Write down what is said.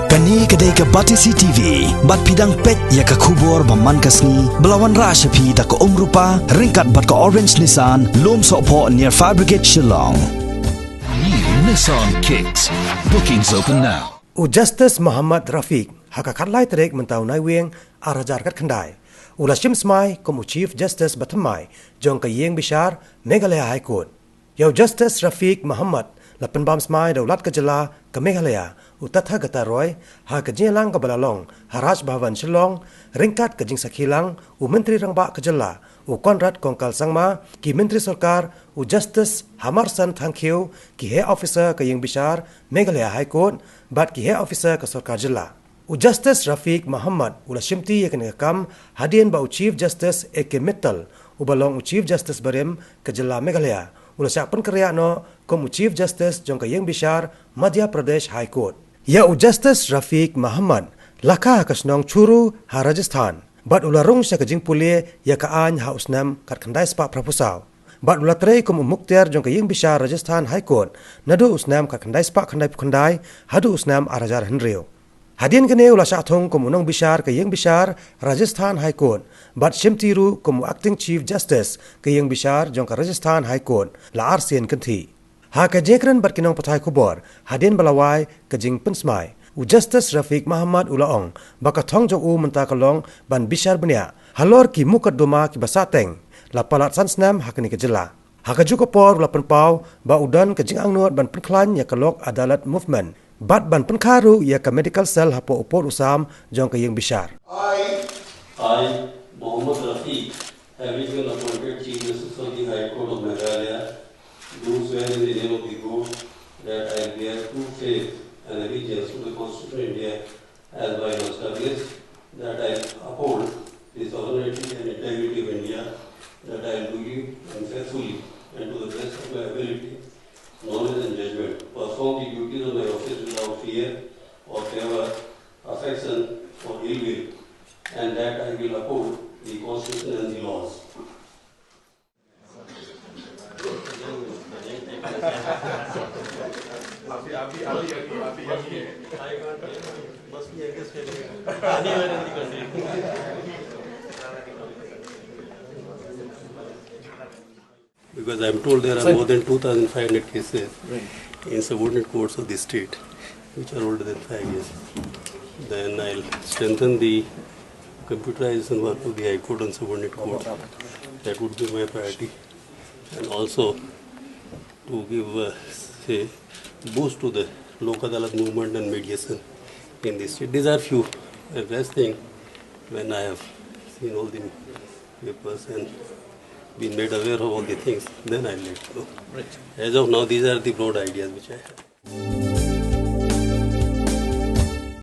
Kani kedai ke Batisi TV, bat pidang pet ya ke kubur baman kasni, belawan rasa pi tak ke rupa, ringkat bat ke Orange Nissan, lom sokpo near Fire Brigade Shillong. New Nissan Kicks. Bookings open now. Justice Muhammad Rafiq hakakat lai terek mentau nai weng arajar kat kendai. Ulashim smai komu Chief Justice Batamai jong ke yeng bishar Meghalaya High Court. Yau Justice Rafiq Muhammad lapan bam smai daulat kejela ke Meghalaya utatha gata roy ha kejelang ke balalong Haraj Bhavan Shillong ringkat kejing sakhilang Menteri Rangba kejela Konrad Kongkal Sangma ki Menteri Sarkar Justice Hamarsan Thankhiu ki Head Officer ke yeng bishar Meghalaya High Court bat ki Head Officer ke Sarkar Jela. Justice Rafiq Muhammad ulashimti yakin kam hadian ba Chief Justice AK Mittal ubalong Chief Justice Barim ke Jela Meghalaya ulasak penkerja no kom Chief Justice jong ke yeng bishar Madhya Pradesh High Court. Ya Justice Rafiq Muhammad laka kasnong churu ha Rajasthan bat ularung sa kajing puli ya kaan ha usnam kat kandai spa proposal. Bat ulatrei kom muktiar jong ke yeng bishar Rajasthan High Court nadu usnam kat kandai spa kandai hadu usnam arajar henrio. Hadian kene ula syathong kom unang bishar ke yeng bishar Rajasthan High Court bat shimtiru kom acting Chief Justice ke yeng bishar jong ke Rajasthan High Court la RCN kanthi. Ha ke jekran bat kinong patai kubor hadian balawai ke jing pensmai Justice Rafiq Muhammad ulaong baka thong jong menta kalong ban bishar benia halor ki mukaddama ki basateng la palat sansnam hakni ke jela. Ha ke jukopor ula penpau ba udan ke jing angnot ban penklan ya kelok adalat movement bat ban penkaru ya ke medical cell hapo upor usam jong ke yeng bishar. I, Muhammad Rafiq, having been appointed Chief Justice of the High Court of Meghalaya, do swear in the name of the court that I will bear true faith and allegiance to the Constitution of India as by law established, that I will uphold the sovereignty and integrity of India, that I will duly and faithfully and to the best of my ability, knowledge and judgment, perform the duties of my office without fear or favor, affection or ill will, and that I will uphold the Constitution and the laws. Because I am told there are more than 2,500 cases in subordinate courts of the state which are older than 5 years. Then I'll strengthen the computerization work of the High Court and subordinate courts. That would be my priority. And also to give boost to the Lok Adalat movement and mediation in the state. These are few. The rest thing, when I have seen all the papers and been made aware of all the things, then I'll let you know. Right. As of now, these are the broad ideas which I have.